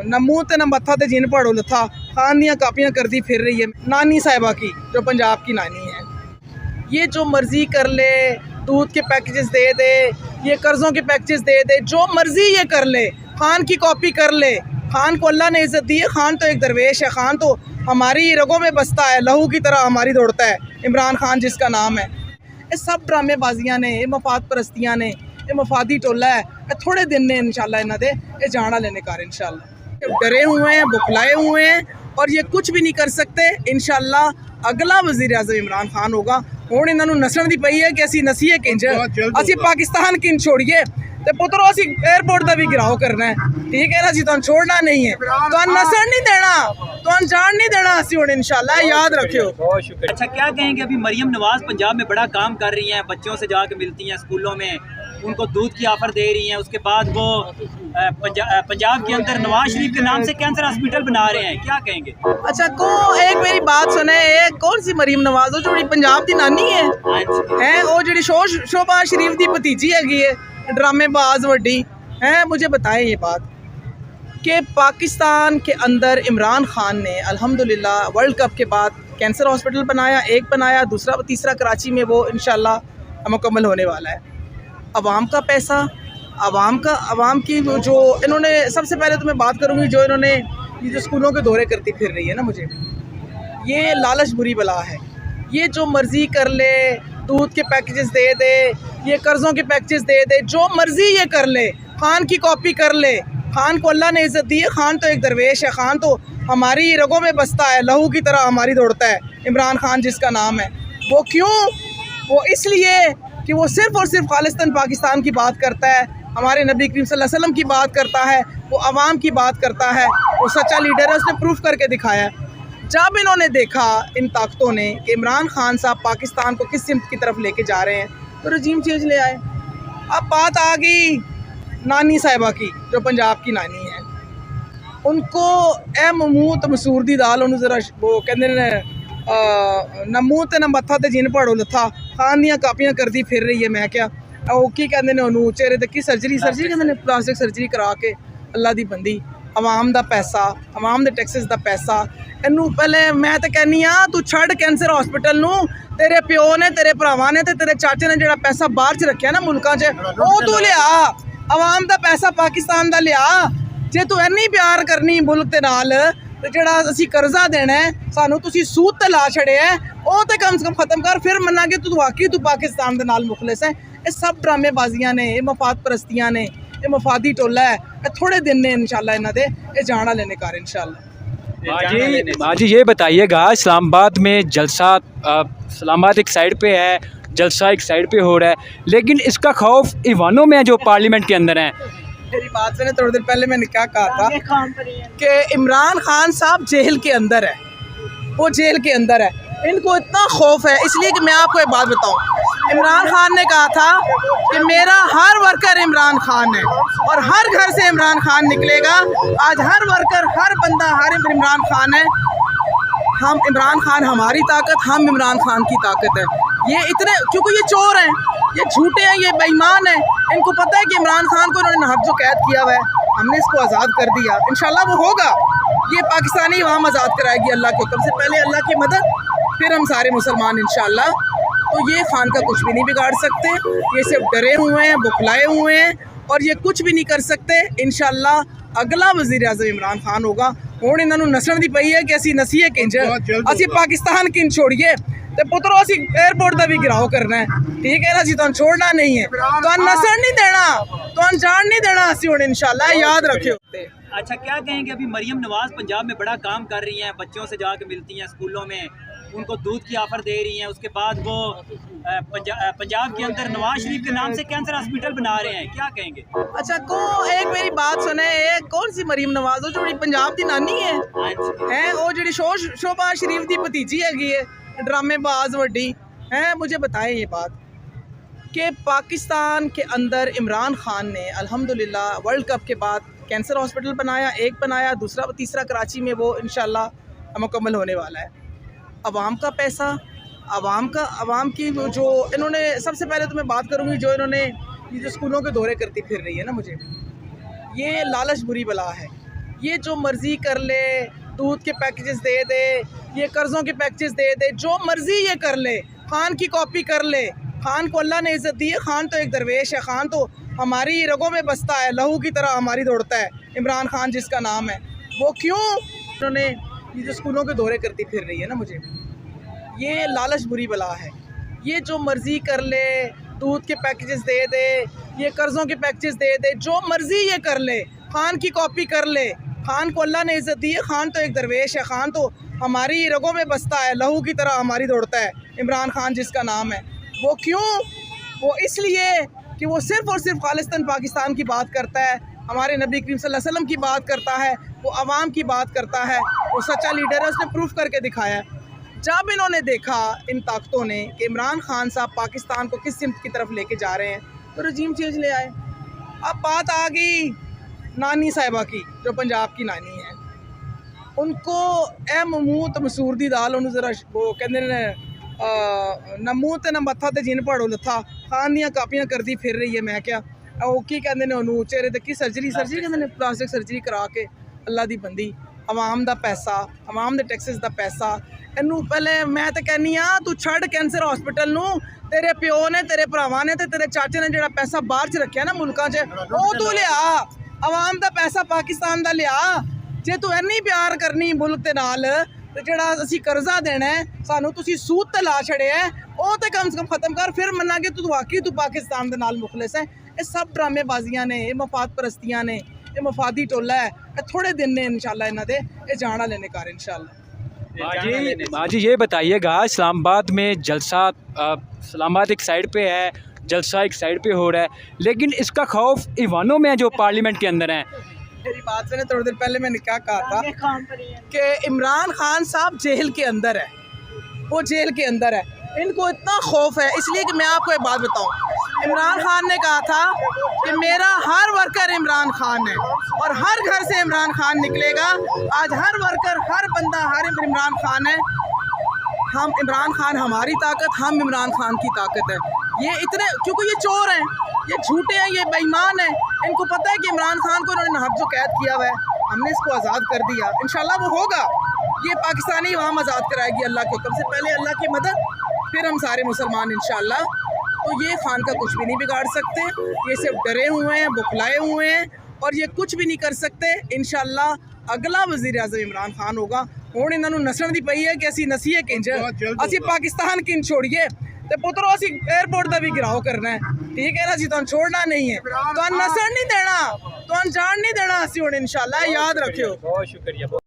न मूँह ते न मत्था ते जिन पढ़ो लथा खान दियाँ कापियाँ करती फिर रही है नानी साहिबा की, जो पंजाब की नानी है। ये जो मर्ज़ी कर ले, दूध के पैकेजेस दे दे, ये कर्ज़ों के पैकेजेस दे दे, जो मर्ज़ी ये कर ले, खान की कॉपी कर ले। खान को अल्लाह ने इज़्ज़त दी है, खान तो एक दरवेश है, खान तो हमारी रगों में बसता है, लहू की तरह हमारी दौड़ता है, इमरान खान जिसका नाम है। ये सब ड्रामेबाजियाँ ने, ये मफाद परस्तियाँ ने, ये मफादी टोला है। थोड़े दिन ने इंशाल्लाह इन्हों दे ये जाना लेने कार इंशाल्लाह डरे हुए हैं, बुखलाए हुए हैं और ये कुछ भी नहीं कर सकते। इंशाल्लाह अगला वज़ीर आज़म इमरान खान होगा। हुण इन्होंने नसण दी पई है कि असी नसीए किंज असी पाकिस्तान किंज छोड़िए ते पुत्रो असी एयरपोर्ट का भी गिराव करना है, ठीक है ना जी। तुम छोड़ना नहीं है, तुम नसण नहीं देना, तुम जान नहीं देना असी हुण इंशाल्लाह, याद रखियो। बहुत शुक्रिया। अच्छा, क्या कहेंगे, अभी मरियम नवाज पंजाब में बड़ा काम कर रही हैं, बच्चों से जाके मिलती हैं, स्कूलों में उनको दूध की ऑफर दे रही हैं, उसके बाद वो पंजाब के अंदर नवाज शरीफ के नाम से कैंसर हॉस्पिटल बना रहे हैं, क्या कहेंगे? अच्छा को एक मेरी बात सुने, एक कौन सी मरियम नवाज हो जो पंजाब की नानी है वो जी शोभा शरीफ की भतीजी हैगी है, ड्रामेबाज वड्डी है। मुझे बताएं ये बात कि पाकिस्तान के अंदर इमरान खान ने अल्हम्दुलिल्लाह वर्ल्ड कप के बाद कैंसर हॉस्पिटल बनाया, एक बनाया, दूसरा तीसरा कराची में वो इंशाल्लाह मुकम्मल होने वाला है। अवाम का पैसा, अवाम की जो इन्होंने, सबसे पहले तो मैं बात करूँगी जो इन्होंने ये जो स्कूलों के दौरे करती फिर रही है ना, मुझे ये लालच बुरी बला है। ये जो मर्ज़ी कर ले, दूध के पैकेजेस दे दे, ये कर्ज़ों के पैकेजेस दे दे, जो मर्ज़ी ये कर ले, खान की कॉपी कर ले। खान को अल्लाह ने इज़्ज़त दी है, खान तो एक दरवेश है, खान तो हमारी रगों में बसता है, लहू की तरह हमारी दौड़ता है, इमरान खान जिसका नाम है। वो क्यों? वो इसलिए कि वो सिर्फ़ और सिर्फ खालिस्तान पाकिस्तान की बात करता है, हमारे नबी करीम सल्लल्लाहु अलैहि वसल्लम की बात करता है, वो अवाम की बात करता है, वो सच्चा लीडर है, उसने प्रूफ करके दिखाया है। जब इन्होंने देखा इन ताकतों ने कि इमरान खान साहब पाकिस्तान को किस सिमत की तरफ लेके जा रहे हैं, तो रजीम चेंज ले आए। अब बात आ गई नानी साहिबा की, जो पंजाब की नानी है, उनको ए मूँह तो मसूर दी दाल, उन्होंने ज़रा वो कहते न मूँह ते न मत्था ते जिन पढ़ो लथा खान दियाँ कापियाँ करती फिर रही है। मैं क्या वो की कहते हैं उन्होंने चेहरे ते की सर्जरी कहते हैं, प्लास्टिक सर्जरी करा के अल्लाह दी बंदी, अवाम दा पैसा, अवाम दे टैक्सेस दा पैसा। इनू पहले मैं तो कहनी हाँ, तू छड़ कैंसर हॉस्पिटल नू, तेरे प्यो ने, तेरे भरावां ने ते तेरे चाचे ने जो पैसा बाहर च रखा ना मुल्कां च, वो तू लिया, अवाम दा पैसा पाकिस्तान दा लिया। जे तू इन्नी प्यार करनी मुल्क दे नाल ते जेड़ा असी कर्जा देना है, सानू तुसी सूद ते ला छड़े है, वो तो कम से कम खत्म कर, फिर मन्ना कि तू वाकई तू पाकिस्तान दे नाल मुखलिस है। ये सब ड्रामेबाजियाँ ने, ये मफाद परस्तियाँ ने, ये मफादी टोला है। थोड़े दिन ने इंशाल्लाह इन्हों दे ये जाना लेने कार इंशाल्लाह। बाजी ये बताइएगा, इस्लामाबाद में जलसा, इस्लामाबाद एक साइड पे है, जलसा एक साइड पे हो रहा है, लेकिन इसका खौफ ईवानों में है जो पार्लियामेंट के अंदर हैं। मेरी बात सुने, थोड़ी देर पहले मैंने क्या कहा था कि इमरान खान साहब जेल के अंदर है, वो जेल के अंदर है, इनको इतना खौफ है। इसलिए कि मैं आपको एक बात बताऊं, इमरान खान ने कहा था कि मेरा हर वर्कर इमरान खान है और हर घर से इमरान खान निकलेगा। आज हर वर्कर, हर बंदा, हर इमरान खान है। हम इमरान खान हमारी ताकत, हम इमरान खान की ताकत है। ये इतने, क्योंकि ये चोर हैं, ये झूठे हैं, ये बेईमान हैं। इनको पता है कि इमरान खान को इन्होंने नाहक जो कैद किया हुआ है, हमने इसको आज़ाद कर दिया, इंशाल्लाह वो होगा। ये पाकिस्तानी अवाम आज़ाद कराएगी अल्लाह के हुक्म से, पहले अल्लाह की मदद, फिर हम सारे मुसलमान इंशाल्लाह। तो ये खान का कुछ भी नहीं बिगाड़ सकते, ये सिर्फ डरे हुए हैं, बुखलाए हुए हैं और ये कुछ भी नहीं कर सकते। इंशाल्लाह अगला वज़ीर आज़म इमरान खान होगा। हुण इन्होंने नसण दी पई है कि असी नसीए किंज असी पाकिस्तान किंज छोड़िए ते पुत्रो असी एयरपोर्ट का भी गिराव करना है, ठीक है ना जी। तुम छोड़ना नहीं है, तुम नसण नहीं देना, तुम जान नहीं देना असी हुण इंशाल्लाह, याद रखियो। अच्छा, क्या कहेंगे, अभी मरियम नवाज पंजाब में बड़ा काम कर रही हैं, बच्चों से जाके मिलती हैं, स्कूलों में उनको दूध की ऑफर दे रही हैं, उसके बाद वो पंजाब के अंदर नवाज शरीफ के नाम से कैंसर हॉस्पिटल बना रहे हैं, क्या कहेंगे? अच्छा को एक मेरी बात सुने, एक कौन सी मरियम नवाज हो जो पंजाब की नानी है वो जी शोभा शरीफ की भतीजी हैगी है, ड्रामेबाज वड्डी है। मुझे बताएं ये बात कि पाकिस्तान के अंदर इमरान खान ने अल्हम्दुलिल्लाह वर्ल्ड कप के बाद कैंसर हॉस्पिटल बनाया, एक बनाया, दूसरा तीसरा कराची में वो इंशाल्लाह मुकम्मल होने वाला है। अवाम का पैसा, अवाम की जो इन्होंने, सबसे पहले तो मैं बात करूँगी जो इन्होंने ये जो स्कूलों के दौरे करती फिर रही है ना, मुझे ये लालच बुरी बला है। ये जो मर्जी कर ले, दूध के पैकेजेस दे दे, ये कर्ज़ों के पैकेजेस दे दे, जो मर्जी ये कर ले, खान की कॉपी कर ले। खान को अल्लाह ने इज़्ज़त दी है, खान तो एक दरवेश है, खान तो हमारी रगों में बसता है, लहू की तरह हमारी दौड़ता है। इमरान खान जिसका नाम है, वो क्यों उन्होंने ये जो स्कूलों के दौरे करती फिर रही है ना, मुझे ये लालच बुरी बला है। ये जो मर्जी कर ले, दूध के पैकेजेस दे दे, ये कर्ज़ों के पैकेजेस दे दे, जो मर्जी ये कर ले, खान की कॉपी कर ले। खान को अल्लाह ने इज़्ज़त दी है, खान तो एक दरवेश है, खान तो हमारी रगों में बसता है, लहू की तरह हमारी दौड़ता है। इमरान खान जिसका नाम है, वो क्यों? वो इसलिए कि वो सिर्फ़ और सिर्फ खालिस्तान पाकिस्तान की बात करता है, हमारे नबी करीम सल्लल्लाहु अलैहि वसल्लम की बात करता है, वो आवाम की बात करता है, वो सच्चा लीडर है, उसने प्रूफ करके दिखाया है। जब इन्होंने देखा, इन ताकतों ने, कि इमरान खान साहब पाकिस्तान को किस सिमत की तरफ लेके जा रहे हैं, तो रजीम चेंज ले आए। अब बात आ गई नानी साहिबा की, जो पंजाब की नानी है, उनको ए मूँह तो मसूर दी दाल उन्होंने ज़रा वो कहते ने न मूँह ते न मत्था ते जिन पहाड़ों लथा खान दियां कापियां करती फिर रही है। मैं क्या वो की कहते ने उन्होंने चेहरे ते की सर्जरी कहते ने, प्लास्टिक सर्जरी करा के अल्लाह दी बंदी, आवाम दा पैसा, आवाम दे टैक्सेस दा पैसा। इनू पहले मैं तो कहनी हाँ, तू छड़ कैंसर हॉस्पिटल नू, तेरे प्यो ने, तेरे भरावां ने ते तेरे चाचे ने जिहड़ा पैसा बाहर च रखिया ना मुल्कां च, वो तू लिया, आवाम दा पैसा पाकिस्तान दा लिया। जे तू इन्नी प्यार करनी मुल्क दे नाल, ते जिहड़ा असीं कर्जा देना है, सानू तुसीं सूद ते ला छड़िया है, वो तो कम से कम ख़त्म कर, फिर मन्नांगे तू वाकई तू पाकिस्तान दे नाल मुखलिस है। ये सब ड्रामेबाजियां ने, ये मफाद परस्तियां ने, ये मफादी टोला है। ये थोड़े दिन ने इंशाल्लाह इन्हां दे, ये जान वाले ने घर इंशाल्लाह। बाजी ये बताइएगा, इस्लामाबाद में जलसा, इस्लामाबाद एक साइड पे है, जलसा एक साइड पे हो रहा है, लेकिन इसका खौफ ईवानों में है जो पार्लियामेंट के अंदर हैं। मेरी बात सुने, थोड़ी देर पहले मैंने क्या कहा था कि इमरान खान साहब जेल के अंदर है, वो जेल के अंदर है, इनको इतना खौफ है। इसलिए कि मैं आपको एक बात बताऊं, इमरान खान ने कहा था कि मेरा हर वर्कर इमरान खान है और हर घर से इमरान खान निकलेगा। आज हर वर्कर, हर बंदा, हर इमरान खान है। हम इमरान खान हमारी ताकत, हम इमरान खान की ताकत है। ये इतने, क्योंकि ये चोर हैं, ये झूठे हैं, ये बेईमान हैं, इनको पता है कि इमरान खान को इन्होंने हक जो कैद किया हुआ है, हमने इसको आज़ाद कर दिया, इंशाल्लाह वो होगा। ये पाकिस्तानी अवाम आज़ाद कराएगी अल्लाह के हुक्म से, पहले अल्लाह की मदद, फिर हम सारे मुसलमान इंशाल्लाह। तो ये खान का कुछ भी नहीं बिगाड़ सकते, ये सिर्फ डरे हुए हैं, बुखलाए हुए हैं, और ये कुछ भी नहीं कर सकते। इंशाल्लाह अगला वज़ीर आज़म इमरान खान होगा। हुण इन्होंने नसण दी पई है कि असीं नसीए किंज, असीं पाकिस्तान किंज छोड़िए, तो पुत्रो असीं एयरपोर्ट का भी गिराव करना है, ठीक है ना जी। तुहानूं छोड़ना नहीं है, तुहानूं नसण नहीं देना, तुहानूं जान नहीं देना असीं हुण इंशाल्लाह, याद रखियो। बहुत शुक्रिया।